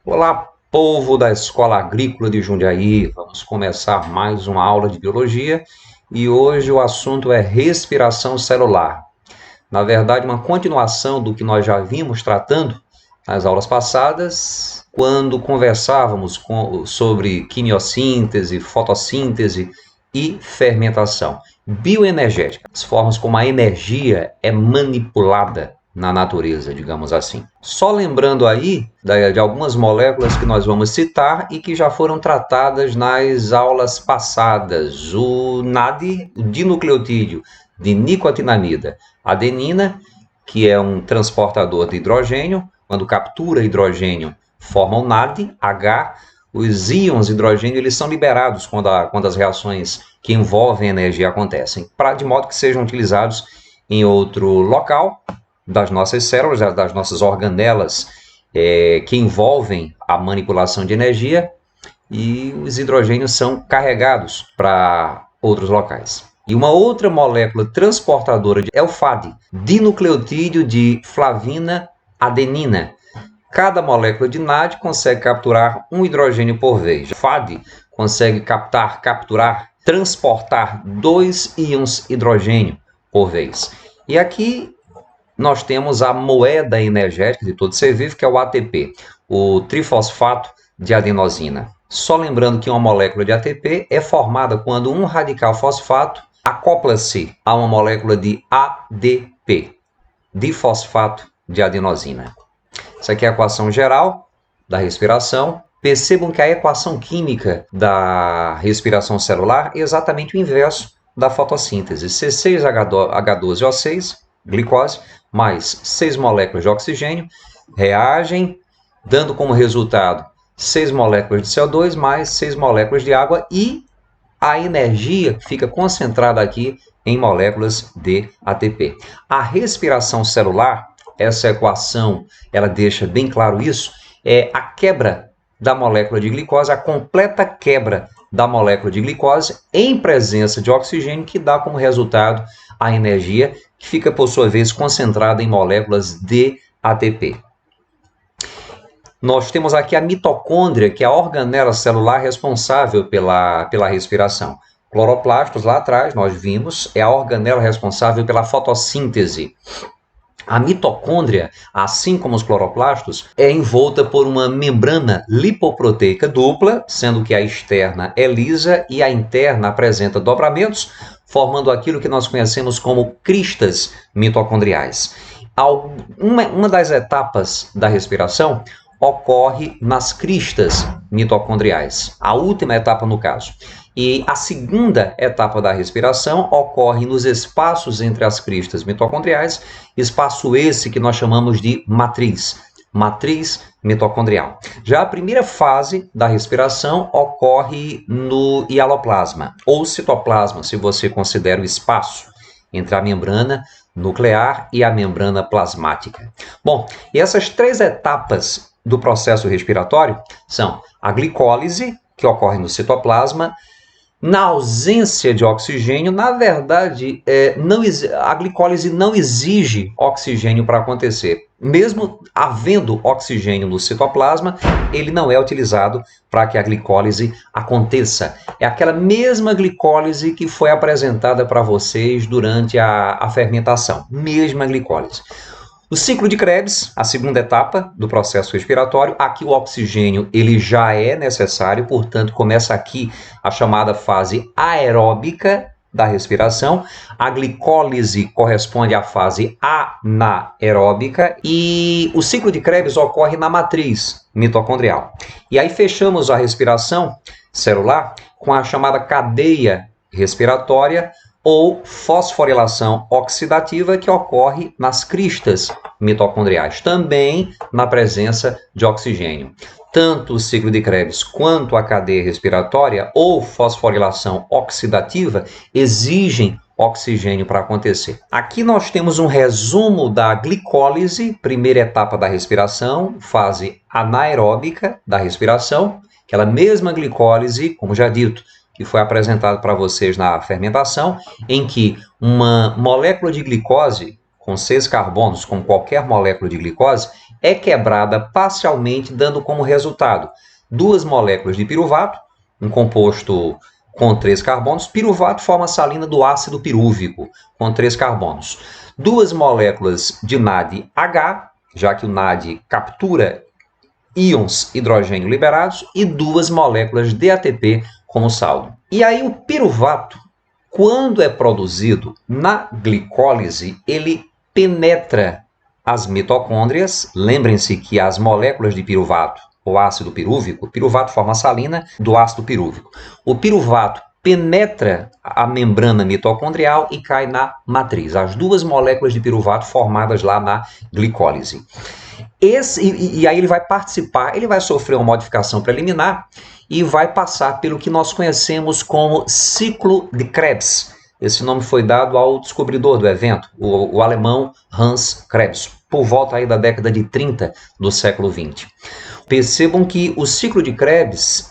Olá, povo da Escola Agrícola de Jundiaí. Vamos começar mais uma aula de biologia e hoje o assunto é respiração celular. Na verdade, uma continuação do que nós já vimos tratando nas aulas passadas, quando conversávamos sobre quimiossíntese, fotossíntese e fermentação. Bioenergética, as formas como a energia é manipulada na natureza, digamos assim. Só lembrando aí de algumas moléculas que nós vamos citar e que já foram tratadas nas aulas passadas. O NAD, o dinucleotídeo de nicotinamida, adenina, que é um transportador de hidrogênio, quando captura hidrogênio, forma o NAD, H. Os íons de hidrogênio eles são liberados quando as reações que envolvem energia acontecem, de modo que sejam utilizados em outro local das nossas células, das nossas organelas que envolvem a manipulação de energia, e os hidrogênios são carregados para outros locais. E uma outra molécula transportadora é o FAD, dinucleotídeo de flavina adenina. Cada molécula de NAD consegue capturar um hidrogênio por vez. O FAD consegue capturar, transportar 2 íons hidrogênio por vez. E aqui nós temos a moeda energética de todo ser vivo, que é o ATP, o trifosfato de adenosina. Só lembrando que uma molécula de ATP é formada quando um radical fosfato acopla-se a uma molécula de ADP, difosfato de adenosina. Essa aqui é a equação geral da respiração. Percebam que a equação química da respiração celular é exatamente o inverso da fotossíntese. C6H12O6, glicose, mais 6 moléculas de oxigênio, reagem, dando como resultado 6 moléculas de CO2 mais 6 moléculas de água, e a energia fica concentrada aqui em moléculas de ATP. A respiração celular, essa equação, ela deixa bem claro isso, é a quebra da molécula de glicose, a completa quebra da molécula de glicose em presença de oxigênio, que dá como resultado a energia, que fica, por sua vez, concentrada em moléculas de ATP. Nós temos aqui a mitocôndria, que é a organela celular responsável pela respiração. Cloroplastos, lá atrás, nós vimos, é a organela responsável pela fotossíntese. A mitocôndria, assim como os cloroplastos, é envolta por uma membrana lipoproteica dupla, sendo que a externa é lisa e a interna apresenta dobramentos, formando aquilo que nós conhecemos como cristas mitocondriais. Uma das etapas da respiração ocorre nas cristas mitocondriais, a última etapa no caso. E a segunda etapa da respiração ocorre nos espaços entre as cristas mitocondriais, espaço esse que nós chamamos de matriz mitocondrial. Já a primeira fase da respiração ocorre no hialoplasma, ou citoplasma, se você considera o espaço entre a membrana nuclear e a membrana plasmática. Bom, e essas 3 etapas do processo respiratório são a glicólise, que ocorre no citoplasma. Na ausência de oxigênio, na verdade, a glicólise não exige oxigênio para acontecer. Mesmo havendo oxigênio no citoplasma, ele não é utilizado para que a glicólise aconteça. É aquela mesma glicólise que foi apresentada para vocês durante a fermentação. Mesma glicólise. O ciclo de Krebs, a segunda etapa do processo respiratório, aqui o oxigênio ele já é necessário, portanto começa aqui a chamada fase aeróbica da respiração. A glicólise corresponde à fase anaeróbica e o ciclo de Krebs ocorre na matriz mitocondrial. E aí fechamos a respiração celular com a chamada cadeia respiratória, ou fosforilação oxidativa, que ocorre nas cristas mitocondriais, também na presença de oxigênio. Tanto o ciclo de Krebs quanto a cadeia respiratória ou fosforilação oxidativa exigem oxigênio para acontecer. Aqui nós temos um resumo da glicólise, primeira etapa da respiração, fase anaeróbica da respiração, aquela mesma glicólise, como já dito, que foi apresentado para vocês na fermentação, em que uma molécula de glicose com 6 carbonos, como qualquer molécula de glicose, é quebrada parcialmente, dando como resultado 2 moléculas de piruvato, um composto com 3 carbonos. Piruvato forma a salina do ácido pirúvico, com 3 carbonos. 2 moléculas de NADH, já que o NAD captura íons hidrogênio liberados, e 2 moléculas de ATP como saldo. E aí o piruvato, quando é produzido na glicólise, ele penetra as mitocôndrias. Lembrem-se que as moléculas de piruvato, o ácido pirúvico, piruvato forma a salina do ácido pirúvico. O piruvato penetra a membrana mitocondrial e cai na matriz. As 2 moléculas de piruvato formadas lá na glicólise. E aí ele vai participar, ele vai sofrer uma modificação preliminar e vai passar pelo que nós conhecemos como ciclo de Krebs. Esse nome foi dado ao descobridor do evento, o alemão Hans Krebs, por volta aí da década de 30 do século 20. Percebam que o ciclo de Krebs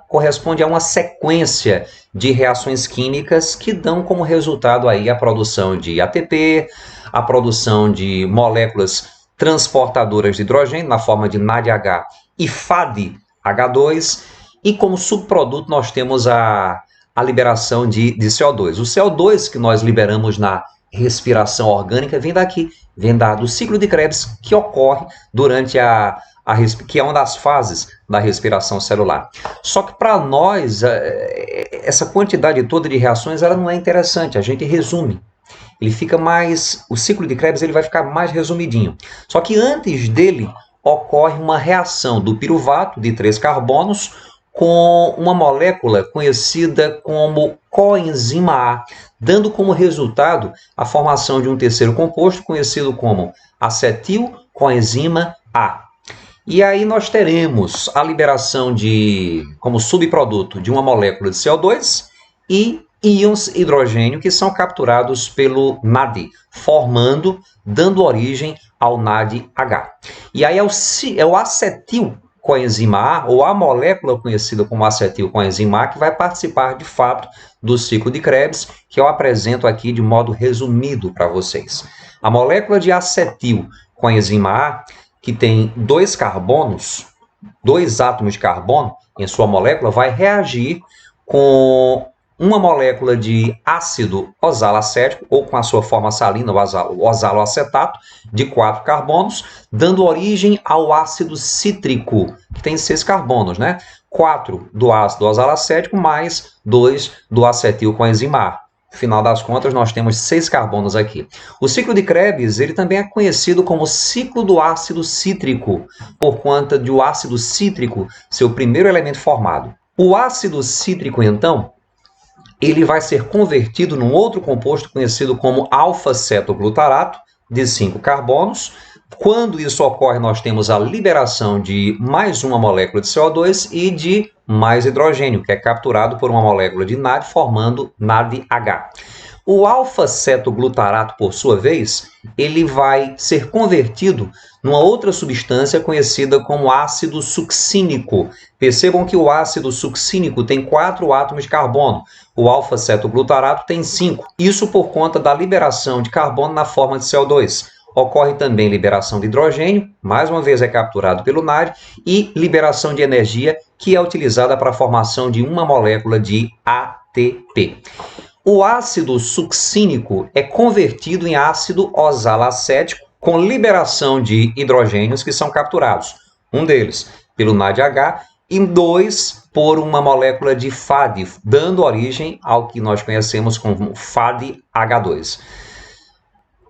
corresponde a uma sequência de reações químicas que dão como resultado aí a produção de ATP, a produção de moléculas transportadoras de hidrogênio na forma de NADH e FADH2, e como subproduto nós temos a liberação de CO2. O CO2 que nós liberamos na respiração orgânica vem daqui, vem do ciclo de Krebs, que ocorre durante que é uma das fases da respiração celular. Só que para nós, essa quantidade toda de reações ela não é interessante, a gente resume. O ciclo de Krebs ele vai ficar mais resumidinho. Só que antes dele ocorre uma reação do piruvato de 3 carbonos com uma molécula conhecida como coenzima A, dando como resultado a formação de um terceiro composto conhecido como acetilcoenzima A. E aí nós teremos a liberação como subproduto de uma molécula de CO2 e íons hidrogênio que são capturados pelo NAD, dando origem ao NADH. E aí é o acetilcoenzima A, ou a molécula conhecida como acetilcoenzima A, que vai participar de fato do ciclo de Krebs, que eu apresento aqui de modo resumido para vocês. A molécula de acetilcoenzima A, que tem 2 carbonos, 2 átomos de carbono em sua molécula, vai reagir com uma molécula de ácido oxalacético, ou com a sua forma salina, o oxaloacetato, de 4 carbonos, dando origem ao ácido cítrico, que tem 6 carbonos, né? 4 do ácido oxalacético mais 2 do acetilcoenzima A. No final das contas, nós temos 6 carbonos aqui. O ciclo de Krebs ele também é conhecido como ciclo do ácido cítrico, por conta de o ácido cítrico ser o primeiro elemento formado. O ácido cítrico, então, ele vai ser convertido num outro composto conhecido como alfa-cetoglutarato, de 5 carbonos. Quando isso ocorre, nós temos a liberação de mais uma molécula de CO2 e de mais hidrogênio, que é capturado por uma molécula de NAD, formando NADH. O alfa-cetoglutarato, por sua vez, ele vai ser convertido numa outra substância conhecida como ácido succínico. Percebam que o ácido succínico tem 4 átomos de carbono, o alfa-cetoglutarato tem 5. Isso por conta da liberação de carbono na forma de CO2. Ocorre também liberação de hidrogênio, mais uma vez é capturado pelo NAD, e liberação de energia, que é utilizada para a formação de uma molécula de ATP. O ácido succínico é convertido em ácido oxalacético com liberação de hidrogênios que são capturados. Um deles pelo NADH e 2 por uma molécula de FAD, dando origem ao que nós conhecemos como FADH2.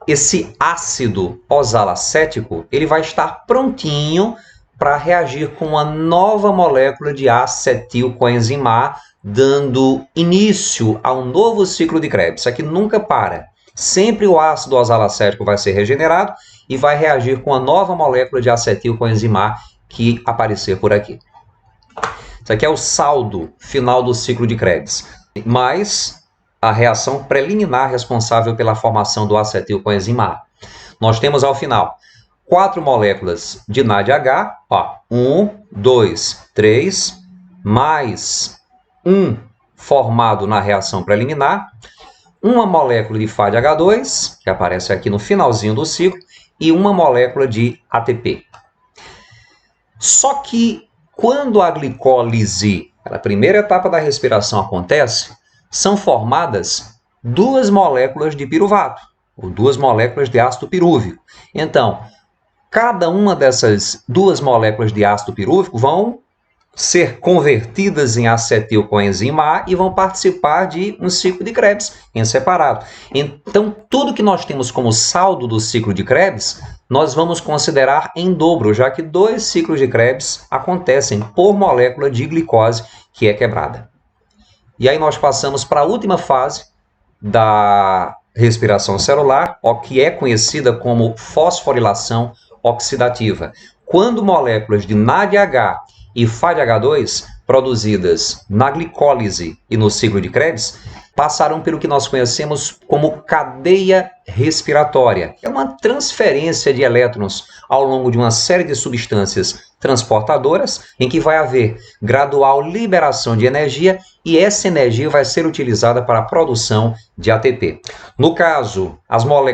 Esse ácido oxalacético ele vai estar prontinho para reagir com uma nova molécula de acetilcoenzima A, dando início a um novo ciclo de Krebs. Isso aqui nunca para. Sempre o ácido oxalacético vai ser regenerado e vai reagir com a nova molécula de acetilcoenzima A que aparecer por aqui. Isso aqui é o saldo final do ciclo de Krebs. Mas a reação preliminar responsável pela formação do acetilcoenzima A. Nós temos ao final 4 moléculas de NADH, 1, 2, 3, mais 1 formado na reação preliminar, uma molécula de FADH2, que aparece aqui no finalzinho do ciclo, e uma molécula de ATP. Só que quando a glicólise, a primeira etapa da respiração acontece, são formadas duas moléculas de piruvato, ou duas moléculas de ácido pirúvico. Então, cada uma dessas duas moléculas de ácido pirúvico vão ser convertidas em acetilcoenzima A e vão participar de um ciclo de Krebs em separado. Então, tudo que nós temos como saldo do ciclo de Krebs, nós vamos considerar em dobro, já que 2 ciclos de Krebs acontecem por molécula de glicose que é quebrada. E aí nós passamos para a última fase da respiração celular, que é conhecida como fosforilação oxidativa. Quando moléculas de NADH e FADH2, produzidas na glicólise e no ciclo de Krebs, passaram pelo que nós conhecemos como cadeia respiratória. É uma transferência de elétrons ao longo de uma série de substâncias transportadoras, em que vai haver gradual liberação de energia e essa energia vai ser utilizada para a produção de ATP. No caso,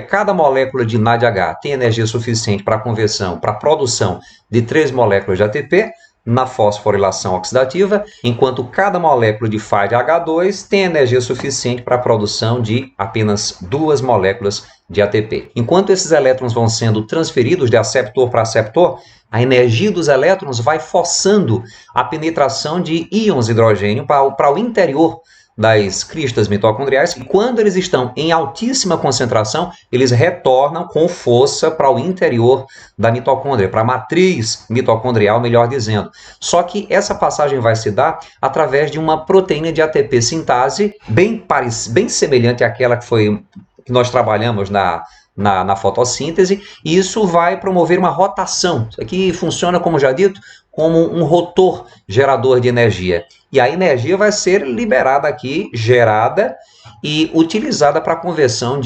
cada molécula de NADH tem energia suficiente para a conversão, para a produção de 3 moléculas de ATP, na fosforilação oxidativa, enquanto cada molécula de FADH2 tem energia suficiente para a produção de apenas 2 moléculas de ATP. Enquanto esses elétrons vão sendo transferidos de aceptor para aceptor, a energia dos elétrons vai forçando a penetração de íons de hidrogênio para o interior das cristas mitocondriais, e quando eles estão em altíssima concentração, eles retornam com força para o interior da mitocôndria, para a matriz mitocondrial, melhor dizendo. Só que essa passagem vai se dar através de uma proteína de ATP sintase bem semelhante àquela que nós trabalhamos na fotossíntese, e isso vai promover uma rotação. Isso aqui funciona, como já dito, como um rotor gerador de energia. E a energia vai ser liberada aqui, gerada e utilizada para a conversão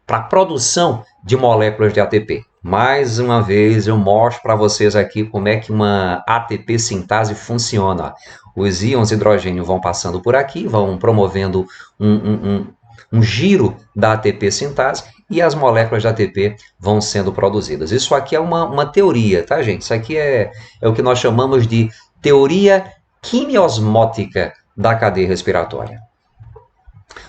para a produção de moléculas de ATP. Mais uma vez eu mostro para vocês aqui como é que uma ATP sintase funciona. Os íons de hidrogênio vão passando por aqui, vão promovendo um giro da ATP sintase e as moléculas de ATP vão sendo produzidas. Isso aqui é uma teoria, tá, gente? Isso aqui é o que nós chamamos de teoria quimiosmótica da cadeia respiratória.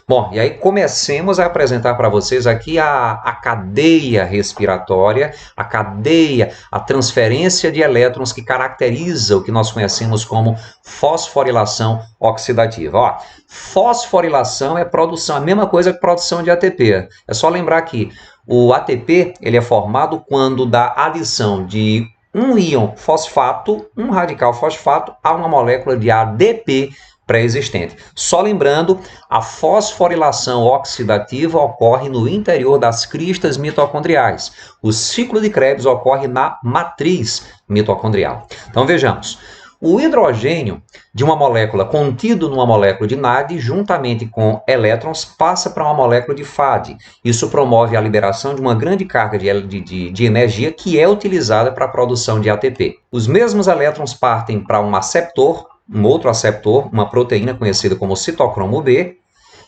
Bom, e aí comecemos a apresentar para vocês aqui a cadeia respiratória, a transferência de elétrons que caracteriza o que nós conhecemos como fosforilação oxidativa. Ó, fosforilação é produção, a mesma coisa que produção de ATP. É só lembrar que o ATP ele é formado quando da adição de um íon fosfato, um radical fosfato, a uma molécula de ADP pré-existente. Só lembrando, a fosforilação oxidativa ocorre no interior das cristas mitocondriais. O ciclo de Krebs ocorre na matriz mitocondrial. Então vejamos, o hidrogênio de uma molécula contido numa molécula de NAD, juntamente com elétrons, passa para uma molécula de FAD. Isso promove a liberação de uma grande carga de energia que é utilizada para a produção de ATP. Os mesmos elétrons partem para um outro aceptor, uma proteína conhecida como citocromo B,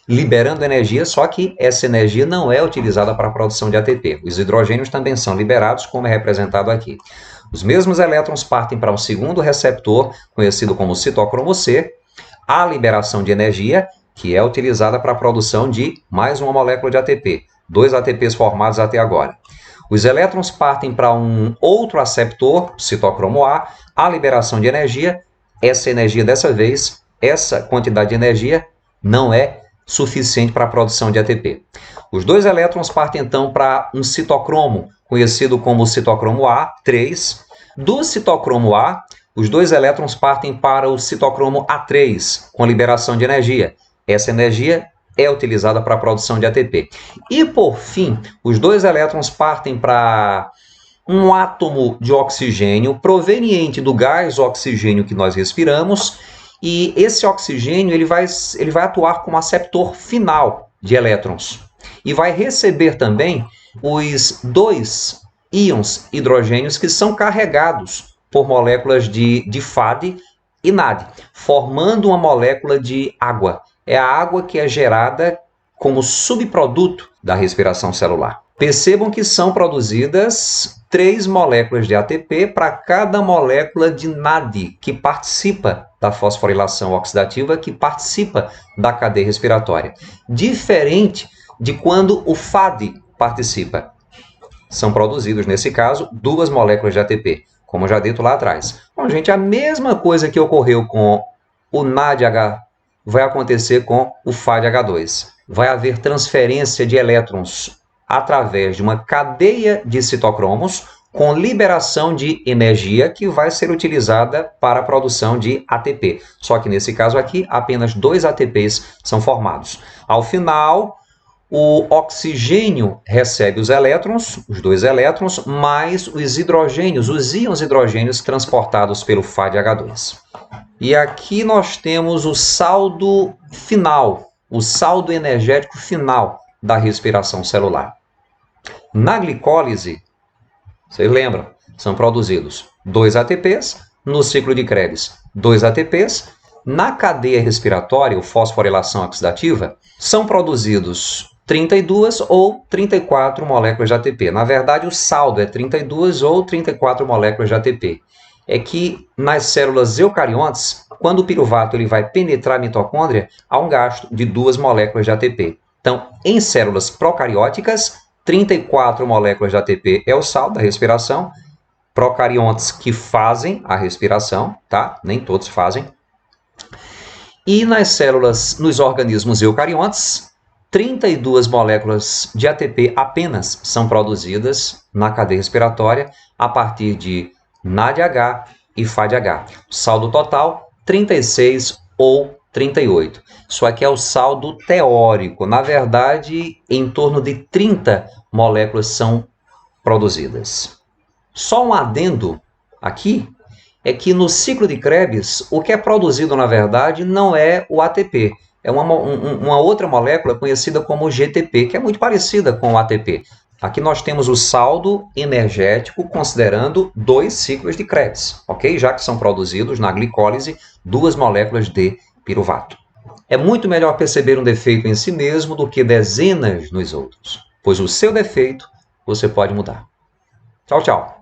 liberando energia, só que essa energia não é utilizada para a produção de ATP. Os hidrogênios também são liberados, como é representado aqui. Os mesmos elétrons partem para um segundo receptor, conhecido como citocromo C, a liberação de energia, que é utilizada para a produção de mais uma molécula de ATP, 2 ATPs formados até agora. Os elétrons partem para um outro aceptor, citocromo A liberação de energia. Essa energia dessa vez, essa quantidade de energia não é suficiente para a produção de ATP. Os 2 elétrons partem então para um citocromo, conhecido como citocromo A3. Do citocromo A, os 2 elétrons partem para o citocromo A3, com liberação de energia. Essa energia é utilizada para a produção de ATP. E por fim, os 2 elétrons partem para um átomo de oxigênio proveniente do gás oxigênio que nós respiramos, e esse oxigênio ele vai atuar como aceptor final de elétrons e vai receber também os 2 íons hidrogênios que são carregados por moléculas de FAD e NAD, formando uma molécula de água. É a água que é gerada como subproduto da respiração celular. Percebam que são produzidas 3 moléculas de ATP para cada molécula de NAD que participa da fosforilação oxidativa, que participa da cadeia respiratória. Diferente de quando o FAD participa. São produzidos, nesse caso, 2 moléculas de ATP, como já dito lá atrás. Bom, gente, a mesma coisa que ocorreu com o NADH vai acontecer com o FADH2. Vai haver transferência de elétrons através de uma cadeia de citocromos com liberação de energia que vai ser utilizada para a produção de ATP. Só que nesse caso aqui, apenas 2 ATPs são formados. Ao final, o oxigênio recebe os elétrons, os 2 elétrons, mais os hidrogênios, os íons hidrogênios transportados pelo FADH2. E aqui nós temos o saldo final, o saldo energético final da respiração celular. Na glicólise, vocês lembram, são produzidos 2 ATPs, no ciclo de Krebs 2 ATPs, na cadeia respiratória, ou fosforilação oxidativa, são produzidos 32 ou 34 moléculas de ATP. Na verdade, o saldo é 32 ou 34 moléculas de ATP. É que nas células eucariontes, quando o piruvato ele vai penetrar a mitocôndria, há um gasto de 2 moléculas de ATP. Então, em células procarióticas, 34 moléculas de ATP é o saldo da respiração. Procariontes que fazem a respiração, tá? Nem todos fazem. E nas células, nos organismos eucariontes, 32 moléculas de ATP apenas são produzidas na cadeia respiratória a partir de NADH e FADH. O saldo total, 36 ou 38. Isso aqui é o saldo teórico. Na verdade, em torno de 30 moléculas são produzidas. Só um adendo aqui é que no ciclo de Krebs, o que é produzido, na verdade, não é o ATP. É uma outra molécula conhecida como GTP, que é muito parecida com o ATP. Aqui nós temos o saldo energético considerando 2 ciclos de Krebs, ok? Já que são produzidos na glicólise 2 moléculas de piruvato. É muito melhor perceber um defeito em si mesmo do que dezenas nos outros, pois o seu defeito você pode mudar. Tchau, tchau.